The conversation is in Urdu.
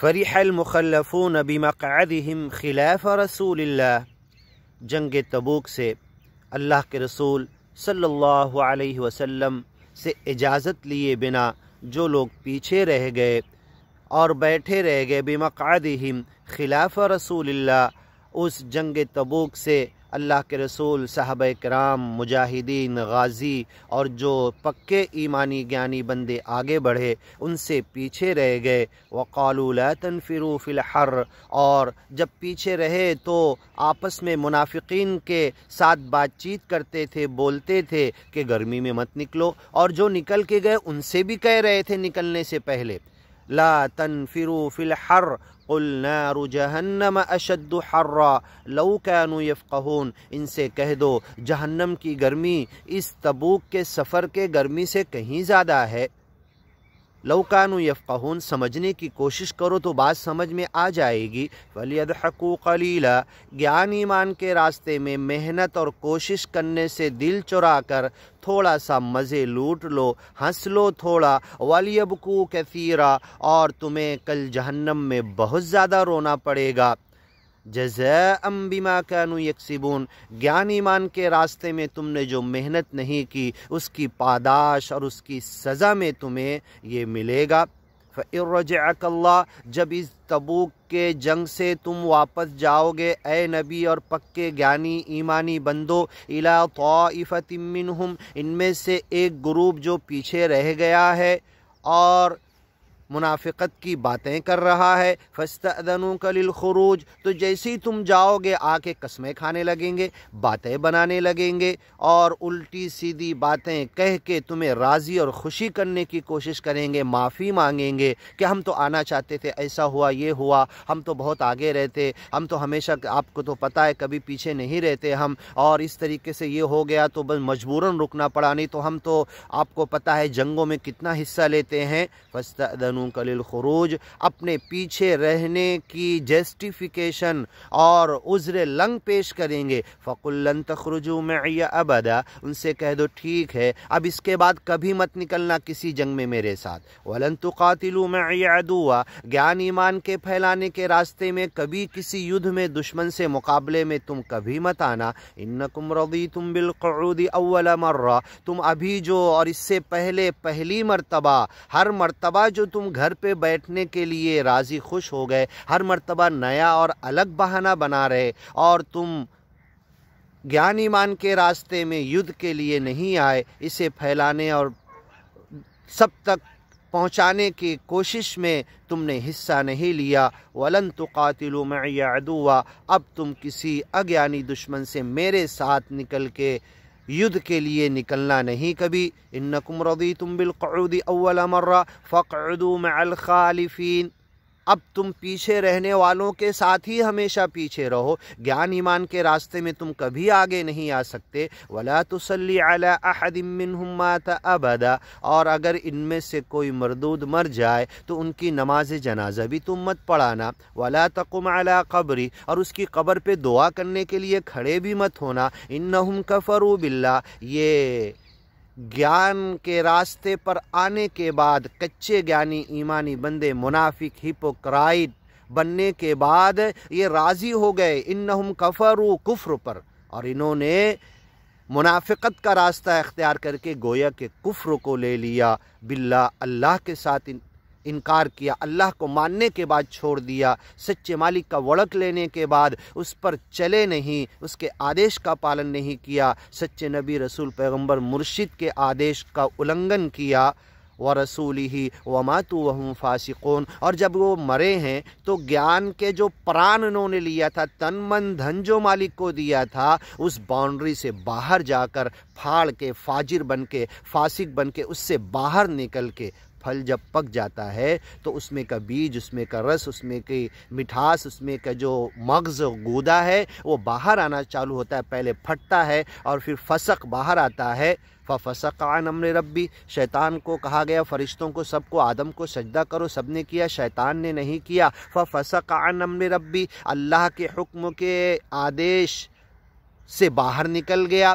فرح المخلفون بمقعدهم خلاف رسول اللہ، جنگ تبوک سے اللہ کے رسول صلی اللہ علیہ وسلم سے اجازت لیے بنا جو لوگ پیچھے رہ گئے اور بیٹھے رہ گئے، بمقعدہم خلاف رسول اللہ، اس جنگ تبوک سے اللہ کے رسول، صحابہ کرام، مجاہدین، غازی اور جو پکے ایمانی گیانی بندے آگے بڑھے ان سے پیچھے رہ گئے۔ وقالوا لا تنفروا فی الحر، اور جب پیچھے رہے تو آپس میں منافقین کے ساتھ بات چیت کرتے تھے، بولتے تھے کہ گرمی میں مت نکلو، اور جو نکل کے گئے ان سے بھی کہہ رہے تھے نکلنے سے پہلے، لا تنفروا فی الحر قل نار جہنم اشد حرا لو كانوا يفقهون، ان سے کہہ دو جہنم کی گرمی اس تبوک کے سفر کے گرمی سے کہیں زیادہ ہے۔ لو كانوا يفقهون، سمجھنے کی کوشش کرو تو بات سمجھ میں آ جائے گی۔ فَلْيَضْحَكُوا قَلِيلًا، گیان ایمان کے راستے میں محنت اور کوشش کرنے سے دل چرا کر تھوڑا سا مزے لوٹ لو، ہنس لو تھوڑا۔ وَلْيَبْكُوا كَثِيرًا، اور تمہیں کل جہنم میں بہت زیادہ رونا پڑے گا۔ جزاء بما كانوا يكسبون، گیان ایمان کے راستے میں تم نے جو محنت نہیں کی اس کی پاداش اور اس کی سزا میں تمہیں یہ ملے گا۔ فَإِن رَجَعَكَ اللَّهُ، جب اس تبوک کے جنگ سے تم واپس جاؤ گے اے نبی اور پکے گیانی ایمانی بندو، إِلَىٰ طَائِفَةٍ مِّنْهُمْ، ان میں سے ایک گروپ جو پیچھے رہ گیا ہے اور منافقت کی باتیں کر رہا ہے، فَاسْتَأْذَنُوكَ لِلْخُرُوجِ، تو جیسے ہی تم جاؤ گے آ کے قسمیں کھانے لگیں گے، باتیں بنانے لگیں گے اور الٹی سیدھی باتیں کہہ کے تمہیں راضی اور خوشی کرنے کی کوشش کریں گے، معافی مانگیں گے کہ ہم تو آنا چاہتے تھے، ایسا ہوا، یہ ہوا، ہم تو بہت آگے رہتے، ہم تو ہمیشہ، آپ کو تو پتہ ہے کبھی پیچھے نہیں رہتے ہم، اور اس طریقے سے یہ ہو گیا تو بس مجبوراً رکنا پڑا، نہیں تو ہم تو آپ کو پتہ ہے جنگوں میں کتنا حصہ لیتے ہیں۔ فَاسْتَأْذَنُوكَ لِلْخُرُوجِ، اپنے پیچھے رہنے کی جسٹیفیکیشن اور عذر لنگ پیش کریں گے۔ فَقُلْ لَن تَخْرُجُوا مَعِيَ أَبَدًا، ان سے کہہ دو ٹھیک ہے اب اس کے بعد کبھی مت نکلنا کسی جنگ میں میرے ساتھ۔ وَلَن تُقَاتِلُوا مَعِيَ عَدُوًّا، گیان ایمان کے پھیلانے کے راستے میں کبھی کسی یدھ میں دشمن سے مقابلے میں تم کبھی مت آنا۔ إِنَّكُمْ رَضِيتُمْ بِالْقُعُودِ أَوَّلَ مَرَّةٍ، تم ابھی جو اور اس سے پہلے پہلی مرتبہ، ہر مرتبہ جو تم گھر پہ بیٹھنے کے لیے راضی خوش ہو گئے، ہر مرتبہ نیا اور الگ بہانہ بنا رہے، اور تم گیان ایمان کے راستے میں یدھ کے لیے نہیں آئے، اسے پھیلانے اور سب تک پہنچانے کی کوشش میں تم نے حصہ نہیں لیا۔ وَلَن تُقَاتِلُوا مَعِيَ عَدُوًّا، اب تم کسی اگیانی دشمن سے میرے ساتھ نکل کے یدھ کے لیے نکلنا نہیں کبھی۔ إِنَّكُمْ رَضِيتُمْ بِالْقُعُودِ أَوَّلَ مَرَّةٍ فَاقْعُدُوا مَعَ الْخَالِفِينَ، اب تم پیچھے رہنے والوں کے ساتھ ہی ہمیشہ پیچھے رہو، گیان ایمان کے راستے میں تم کبھی آگے نہیں آ سکتے۔ وَلَا تُصَلِّ عَلَىٰ أَحَدٍ مِّنْهُمْ مَاتَ أَبَدًا، اور اگر ان میں سے کوئی مردود مر جائے تو ان کی نماز جنازہ بھی تم مت پڑھانا۔ وَلَا تَقُمْ عَلَىٰ قَبْرِهِ، اور اس کی قبر پہ دعا کرنے کے لیے کھڑے بھی مت ہونا۔ إِنَّهُمْ كَفَرُوا بِاللَّهِ، یہ گیان کے راستے پر آنے کے بعد کچے گیانی ایمانی بندے، منافق، ہپوکرائٹ بننے کے بعد یہ راضی ہو گئے، انہم کفروا، کفر پر، اور انہوں نے منافقت کا راستہ اختیار کر کے گویا کہ کفر کو لے لیا، باللہ، اللہ کے ساتھ انکار کیا، اللہ کو ماننے کے بعد چھوڑ دیا، سچے مالک کا وڑک لینے کے بعد اس پر چلے نہیں، اس کے آدیش کا پالن نہیں کیا، سچے نبی، رسول، پیغمبر، مرشد کے آدیش کا النگھن کیا۔ وَرَسُولِهِ وَمَاتُوا وَهُمْ فَاسِقُونَ، اور جب وہ مرے ہیں تو گیان کے جو پران انہوں نے لیا تھا، تن من دھن جو مالک کو دیا تھا، اس باؤنڈری سے باہر جا کر پھاڑ کے، فاجر بن کے، فاسق بن کے، اس سے باہر نکل کے، پھل جب پک جاتا ہے تو اس میں کا بیج، اس میں کا رس، اس میں کی مٹھاس، اس میں کا جو مغز گودا ہے وہ باہر آنا چالو ہوتا ہے، پہلے پھٹتا ہے اور پھر فسق باہر آتا ہے۔ فَفَسَقَ عَنْ أَمْرِ رَبِّهِ، شیطان کو کہا گیا فرشتوں کو، سب کو، آدم کو سجدہ کرو، سب نے کیا، شیطان نے نہیں کیا۔ فَفَسَقَ عَنْ أَمْرِ رَبِّهِ، اللہ کے حکم کے آدیش سے باہر نکل گیا۔